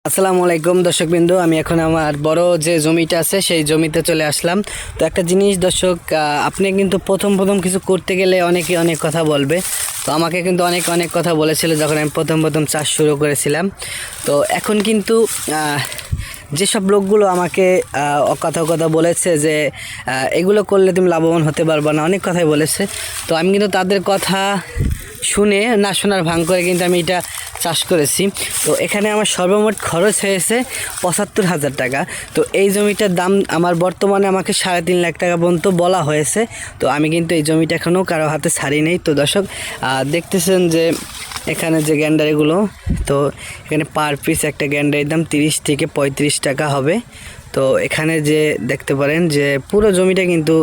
আসসালামু আলাইকুম দর্শকবৃন্দ, আমি এখন আমার বড় যে জমিটা আছে সেই জমিতে চলে আসলাম। তো একটা জিনিস দর্শক, আপনি কিন্তু প্রথম কিছু করতে গেলে অনেকে অনেক কথা বলবে। তো আমাকে কিন্তু অনেক কথা বলেছিল যখন আমি প্রথম চাষ শুরু করেছিলাম। তো এখন কিন্তু যেসব লোকগুলো আমাকে কথা বলেছে যে এগুলো করলে তুমি লাভবান হতে পারবে না, অনেক কথাই বলেছে। তো আমি কিন্তু তাদের কথা শুনে না শোনার ভান করে কিন্তু আমি এটা চাষ করেছি। তো এখানে আমার সর্বমোট খরচ হয়েছে ৭৫,০০০ টাকা। তো এই জমিটার দাম আমার বর্তমানে আমাকে ৩.৫ লাখ টাকা পর্যন্ত বলা হয়েছে। তো আমি কিন্তু এই জমিটা এখনও কারো হাতে ছাড়ি নেই। তো দর্শক দেখতেছেন যে এখানে যে গ্যান্ডারিগুলো, তো এখানে পার পিস একটা গ্যান্ডারির দাম ৩০ থেকে ৩৫ টাকা হবে। তো এখানে যে দেখতে পারেন যে পুরো জমিটা কিন্তু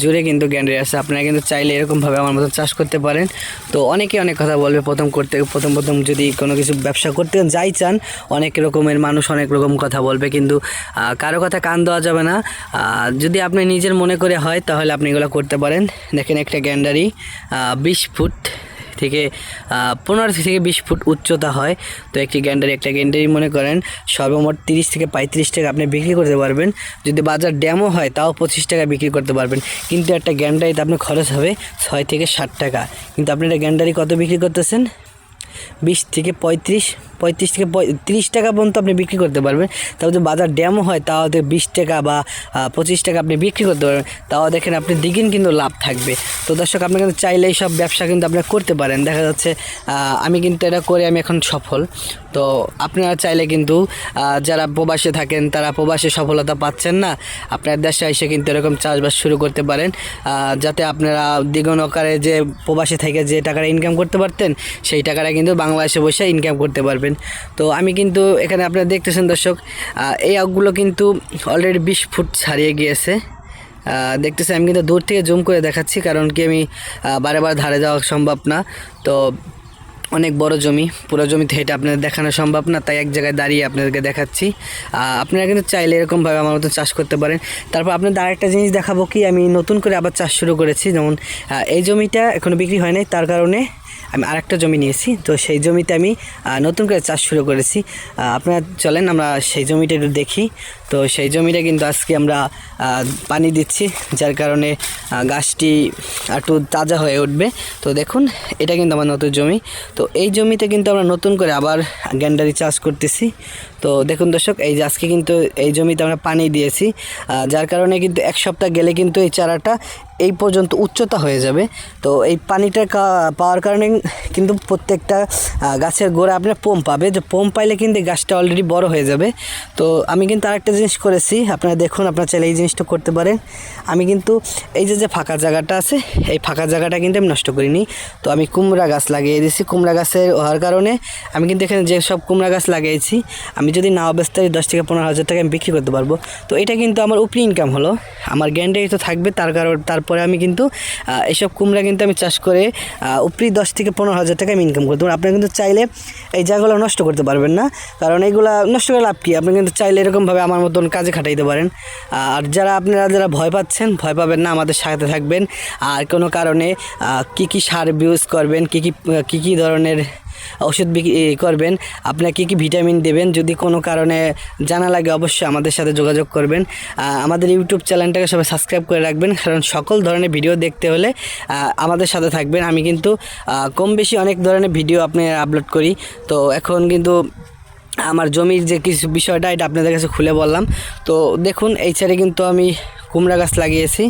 জুড়ে কিন্তু গ্যান্ডারি আছে। আপনারা কিন্তু চাইলে এরকমভাবে আমার মতো চাষ করতে পারেন। তো অনেকে অনেক কথা বলবে প্রথম যদি কোনো কিছু ব্যবসা করতে যাই চান, অনেক রকমের মানুষ অনেক রকম কথা বলবে, কিন্তু কারো কথা কান দেওয়া যাবে না। যদি আপনি নিজের মনে করে হয় তাহলে আপনি এগুলো করতে পারেন। দেখেন একটা গ্যান্ডারি ২০ ফুট থেকে ১৫ থেকে ২০ ফুট উচ্চতা হয়। তো একটা গ্যান্ডারি মনে করেন সর্বমোট ৩০ থেকে ৩৫ টাকা আপনি বিক্রি করতে পারবেন। যদি বাজার ড্যামও হয় তাও ২৫ টাকা বিক্রি করতে পারবেন। কিন্তু একটা গ্যান্ডারিতে আপনার খরচ হবে ৬ থেকে ৬০ টাকা। কিন্তু আপনি একটা গ্যান্ডারি কত বিক্রি করতেছেন? ২০ থেকে ৩৫ থেকে ৩০ টাকা পর্যন্ত আপনি বিক্রি করতে পারবেন। তাও যদি বাজার ড্যামও হয় তাও ২০ টাকা বা ২৫ টাকা আপনি বিক্রি করতে পারবেন। তাও দেখেন আপনি দ্বিগুণ কিন্তু লাভ থাকবে। তো দর্শক, আপনি কিন্তু চাইলে এই সব ব্যবসা কিন্তু আপনারা করতে পারেন। দেখা যাচ্ছে আমি কিন্তু এটা করে আমি এখন সফল। তো আপনারা চাইলে কিন্তু যারা প্রবাসে থাকেন, তারা প্রবাসে সফলতা পাচ্ছেন না, আপনার দেশে এসে কিন্তু এরকম চাষবাস শুরু করতে পারেন, যাতে আপনারা দ্বিগুণ আকারে যে প্রবাসে থেকে যে টাকাটা ইনকাম করতে পারতেন সেই টাকাটা কিন্তু বাংলাদেশে বসে ইনকাম করতে পারবেন। তো আমি কিন্তু এখানে আপনারা দেখতেছেন দর্শক, এই আখগুলো কিন্তু অলরেডি ২০ ফুট ছাড়িয়ে গিয়েছে। দেখতেছি আমি কিন্তু দূর থেকে জুম করে দেখাচ্ছি, কারণ কি আমি বারে ধারে যাওয়া সম্ভব না। তো অনেক বড় জমি, পুরো জমিতে হেঁটে আপনাদের দেখানো সম্ভব না, তাই এক জায়গায় দাঁড়িয়ে আপনাদেরকে দেখাচ্ছি। আপনারা কিন্তু চাইলে এরকমভাবে আমার মতো চাষ করতে পারেন। তারপর আপনাদের আরেকটা জিনিস দেখাবো কি, আমি নতুন করে আবার চাষ শুরু করেছি। যেমন এই জমিটা এখনও বিক্রি হয় নাই, তার কারণে আমি আরেকটা জমি নিয়েছি। তো সেই জমিতে আমি নতুন করে চাষ শুরু করেছি। আপনারা চলেন আমরা সেই জমিটা একটু দেখি। তো সেই জমিটা কিন্তু আজকে আমরা পানি দিচ্ছি, যার কারণে গাছটি একটু তাজা হয়ে উঠবে। তো দেখুন, এটা কিন্তু আমার নতুন জমি। তো এই জমিতে কিন্তু আমরা নতুন করে আবার গ্যান্ডারি চাষ করতেছি। তো দেখুন দর্শক, এই যে আজকে কিন্তু এই জমিতে আমরা পানি দিয়েছি, যার কারণে কিন্তু এক সপ্তাহ গেলে কিন্তু এই চারাটা এই পর্যন্ত উচ্চতা হয়ে যাবে। তো এই পানিটা পাওয়ার কারণে কিন্তু প্রত্যেকটা গাছের গোড়া আপনার পোম পাবে, যে পোম পাইলে কিন্তু গাছটা অলরেডি বড় হয়ে যাবে। তো আমি কিন্তু আরেকটা জিনিস করেছি, আপনারা দেখুন, আপনারা চাইলে এই জিনিসটা করতে পারেন। আমি কিন্তু এই যে ফাঁকা জায়গাটা আছে, এই ফাঁকা জায়গাটা কিন্তু আমি নষ্ট করিনি। তো আমি কুমড়া গাছ লাগিয়ে দিয়েছি। কুমড়া গাছের হওয়ার কারণে আমি কিন্তু এখানে যে সব কুমড়া গাছ লাগিয়েছি, আমি যদি নাও বেচতে ১০ থেকে ১৫,০০০ টাকা আমি বিক্রি করতে পারবো। তো এটা কিন্তু আমার উপরি ইনকাম হলো, আমার গ্যান্ডারি তো থাকবে। তারপরে আমি কিন্তু এইসব কুমড়া কিন্তু আমি চাষ করে উপরি ১০ থেকে 15,০০০ টাকা আমি ইনকাম করতে পারবো। আপনারা কিন্তু চাইলে এই জায়গাগুলো নষ্ট করতে পারবেন না, কারণ এইগুলা নষ্ট করে লাভ কী? আপনি কিন্তু চাইলে এরকমভাবে আমার মতন কাজে খাটাইতে পারেন। আর আপনারা ভয় পাচ্ছেন, ভয় পাবেন না, আমাদের সাথে থাকবেন। আর কোনো কারণে কী সার ইউজ করবেন, কী ধরনের ওষুধ করবেন, আপনার কী ভিটামিন দেবেন, যদি কোনো কারণে জানা লাগে অবশ্যই আমাদের সাথে যোগাযোগ করবেন। আমাদের ইউটিউব চ্যানেলটাকে সবাই সাবস্ক্রাইব করে রাখবেন, কারণ সকল ধরনের ভিডিও দেখতে হলে আমাদের সাথে থাকবেন। আমি কিন্তু কম বেশি অনেক ধরনের ভিডিও আপলোড করি। তো এখন কিন্তু আমার জমির যে কিছু বিষয়টা এটা আপনাদের কাছে খুলে বললাম। তো দেখুন, এই সাইডে কিন্তু আমি কুমড়া গাছ লাগিয়েছি।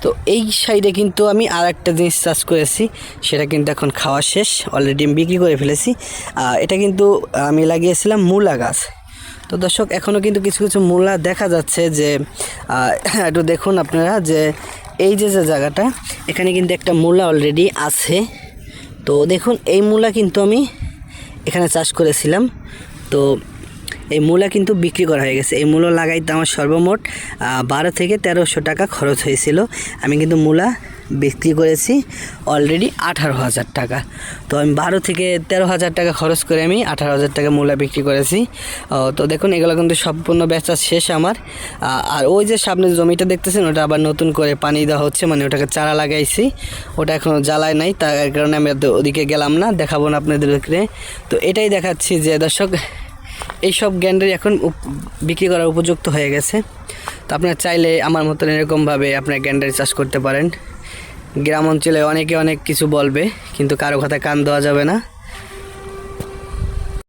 তো এই সাইডে কিন্তু আমি আর একটা জিনিস চাষ করেছি, সেটা কিন্তু এখন খাওয়া শেষ, অলরেডি আমি বিক্রি করে ফেলেছি। এটা কিন্তু আমি লাগিয়েছিলাম মূলা গাছ। তো দর্শক, এখনও কিন্তু কিছু মূলা দেখা যাচ্ছে, যে একটু দেখুন আপনারা, যে এই যে জায়গাটা, এখানে কিন্তু একটা মূলা অলরেডি আছে। তো দেখুন, এই মূলা কিন্তু আমি এখানে চাষ করেছিলাম। তো এই মূলা কিন্তু বিক্রি করা হয়ে গেছে। এই মূলা লাগাইতে আমার সর্বমোট ১২ থেকে ১৩০০ টাকা খরচ হয়েছিল। আমি কিন্তু মূলা বিক্রি করেছি অলরেডি ১৮,০০০ টাকা। তো আমি ১২ থেকে ১৩,০০০ টাকা খরচ করে আমি ১৮,০০০ টাকা মূলা বিক্রি করেছি। তো দেখুন, এগুলো কিন্তু সম্পূর্ণ বেচা শেষ আমার। আর ওই যে সামনে জমিটা দেখতেছেন, ওটা আবার নতুন করে পানি দেওয়া হচ্ছে, মানে ওটাকে চারা লাগাইছি, ওটা এখনও জ্বালায় নাই, তার কারণে আমি ওদিকে গেলাম না, দেখাবো না আপনাদেরকে। তো এটাই দেখাচ্ছি যে দর্শক, এইসব গ্যান্ডারি এখন বিক্রি করার উপযুক্ত হয়ে গেছে। তো আপনারা চাইলে আমার মতন এরকমভাবে আপনার গ্যান্ডারি চাষ করতে পারেন। গ্রাম অঞ্চলে অনেকে অনেক কিছু বলবে, কিন্তু কারো কথা কান দেওয়া যাবে না।